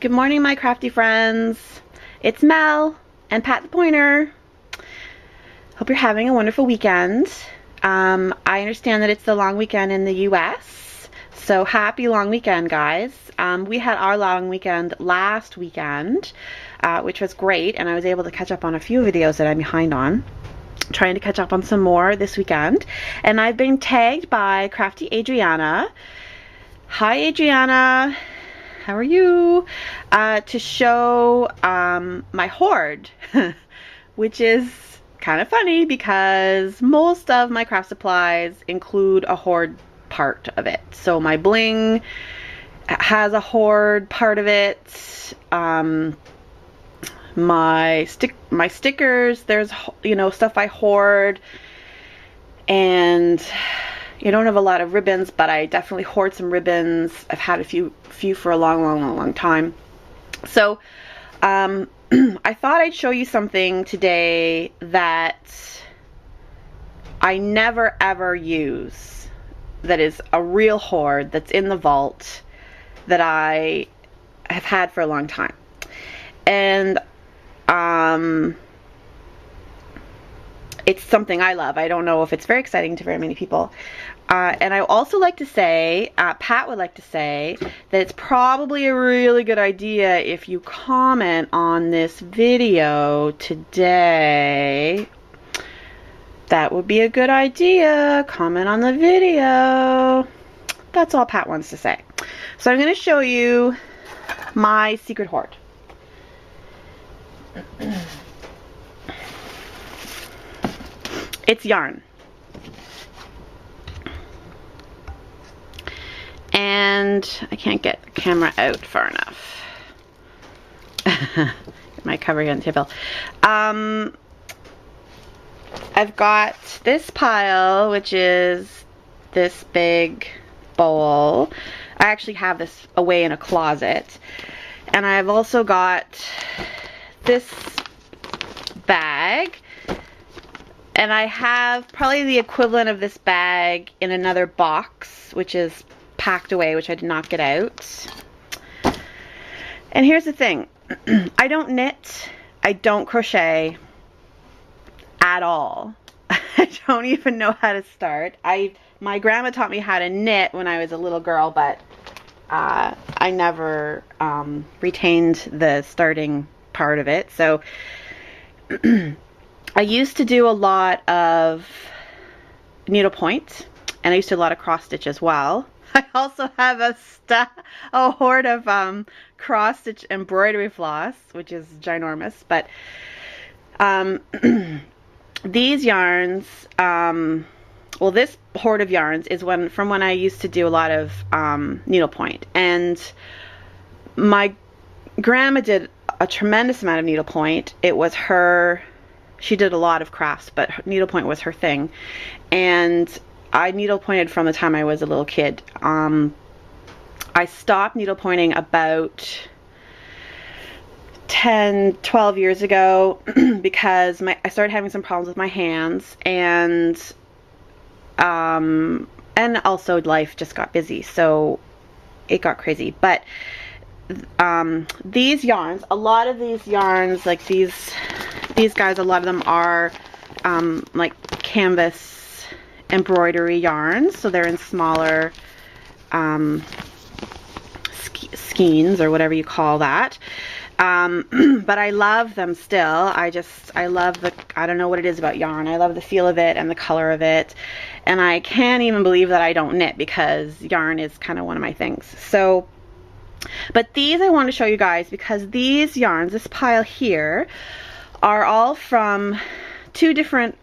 Good morning, my crafty friends. It's Mel and Pat the Pointer. Hope you're having a wonderful weekend. I understand that it's the long weekend in the US, so happy long weekend, guys. We had our long weekend last weekend, which was great, and I was able to catch up on a few videos that I'm behind on. Trying to catch up on some more this weekend, and I've been tagged by Crafty Adriana. Hi, Adriana. How are you? To show my hoard, which is kind of funny because most of my craft supplies include a hoard part of it. So my bling has a hoard part of it. My stickers, there's, you know, stuff I hoard, and I don't have a lot of ribbons, but I definitely hoard some ribbons. I've had a few for a long time. So I thought I'd show you something today that I never ever use, that is a real hoard that's in the vault that I have had for a long time. And it's something I love. I don't know if it's very exciting to very many people. And I also like to say, Pat would like to say, that it's probably a really good idea if you comment on this video today. That would be a good idea. Comment on the video. That's all Pat wants to say. So I'm going to show you my secret hoard. It's yarn. And I can't get the camera out far enough. Get my cover on the table. I've got this pile, which is this big bowl. I actually have this away in a closet. And I've also got this bag. And I have probably the equivalent of this bag in another box, which is packed away, which I did not get out. And here's the thing. I don't knit. I don't crochet at all. I don't even know how to start. My grandma taught me how to knit when I was a little girl, but I never retained the starting part of it. So I used to do a lot of needlepoint, and I used to do a lot of cross stitch as well. I also have a hoard of cross stitch embroidery floss, which is ginormous. But these yarns, well, this hoard of yarns is from when I used to do a lot of needlepoint, and my grandma did a tremendous amount of needlepoint. It was her. She did a lot of crafts, but needlepoint was her thing. And I needlepointed from the time I was a little kid. I stopped needlepointing about 10, 12 years ago because I started having some problems with my hands, and also life just got busy, so it got crazy. But these yarns, a lot of these yarns, like these guys, a lot of them are like canvas embroidery yarns, so they're in smaller skeins or whatever you call that. But I love them still. I love I don't know what it is about yarn. I love the feel of it and the color of it, and I can't even believe that I don't knit, because yarn is kind of one of my things. So, but these I want to show you guys because these yarns, this pile here, are all from two different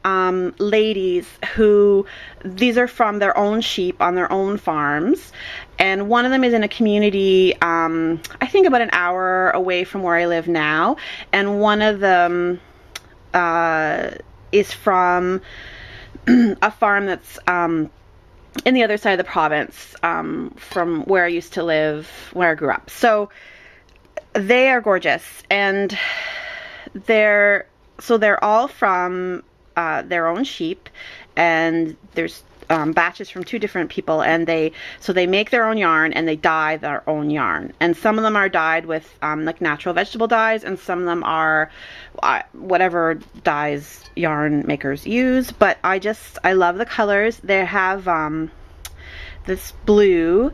ladies who, these are from their own sheep on their own farms, and one of them is in a community I think about an hour away from where I live now, and one of them is from a farm that's in the other side of the province from where I used to live, where I grew up. So they are gorgeous, and they're all from their own sheep, and there's batches from 2 different people, and they make their own yarn and they dye their own yarn. And some of them are dyed with like natural vegetable dyes, and some of them are whatever dyes yarn makers use. But I love the colors. They have this blue.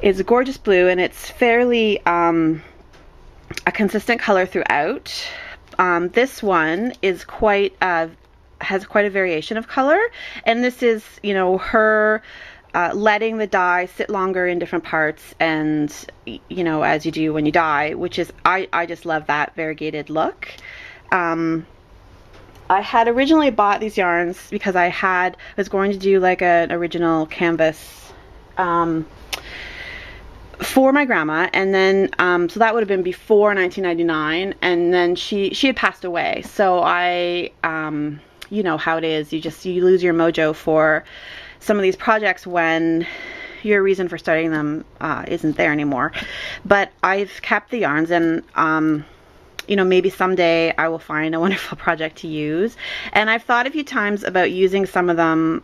It's a gorgeous blue, and it's fairly a consistent color throughout. This one is has quite a variation of color, and this is, you know, her letting the dye sit longer in different parts, and you know, as you do when you dye, which is I just love that variegated look. I had originally bought these yarns because I was going to do like an original canvas for my grandma, and then so that would have been before 1999, and then she had passed away. So I you know how it is, you lose your mojo for some of these projects when your reason for starting them isn't there anymore. But I've kept the yarns, and you know, maybe someday I will find a wonderful project to use. And I've thought a few times about using some of them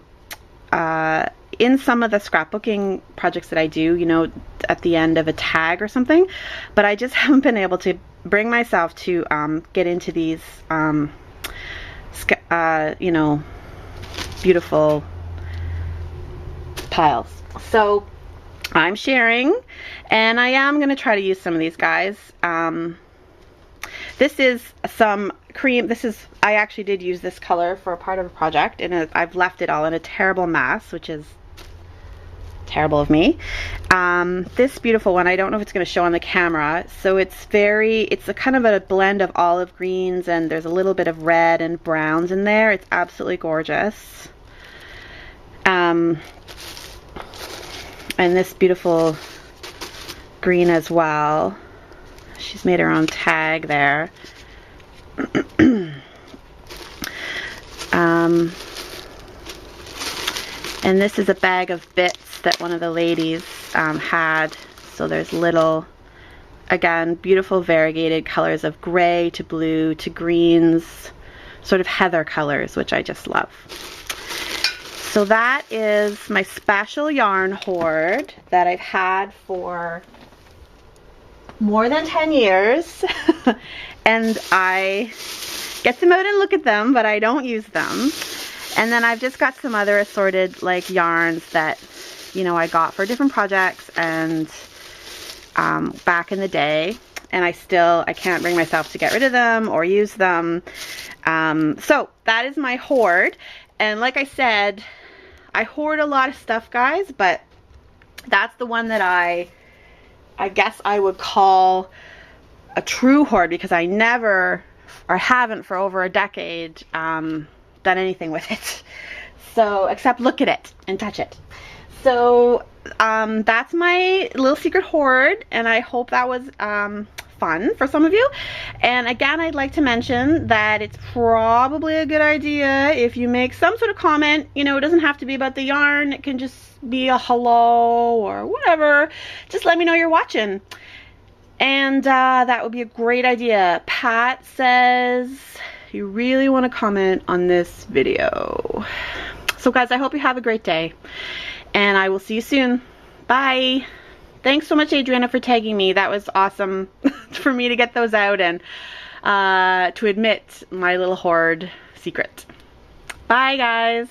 in some of the scrapbooking projects that I do, you know, at the end of a tag or something. But I just haven't been able to bring myself to get into these you know, beautiful piles. So I'm sharing, and I am going to try to use some of these guys. This is some cream. I actually did use this color for a part of a project, and I've left it all in a terrible mess, which is terrible of me. This beautiful one, I don't know if it's going to show on the camera. So it's a kind of a blend of olive greens, and there's a little bit of red and browns in there. It's absolutely gorgeous. And this beautiful green as well. She's made her own tag there. And this is a bag of bits that one of the ladies had. So there's little, again, beautiful variegated colors of gray to blue to greens, sort of heather colors, which I just love. So that is my special yarn hoard that I've had for more than 10 years. And I get them out and look at them, but I don't use them. And then I've just got some other assorted like yarns that, you know, I got for different projects and back in the day, and I can't bring myself to get rid of them or use them. So that is my hoard. And like I said, I hoard a lot of stuff, guys, but that's the one that I guess I would call a true hoard, because I never, or haven't for over a decade, done anything with it. So, except look at it and touch it. So, that's my little secret hoard, and I hope that was fun for some of you. And again, I'd like to mention that it's probably a good idea if you make some sort of comment. You know, it doesn't have to be about the yarn. It can just be a hello or whatever. Just let me know you're watching. And that would be a great idea. Pat says you really want to comment on this video. So guys, I hope you have a great day, and I will see you soon. Bye. Thanks so much, Adriana, for tagging me. That was awesome for me to get those out and to admit my little hoard secret. Bye, guys.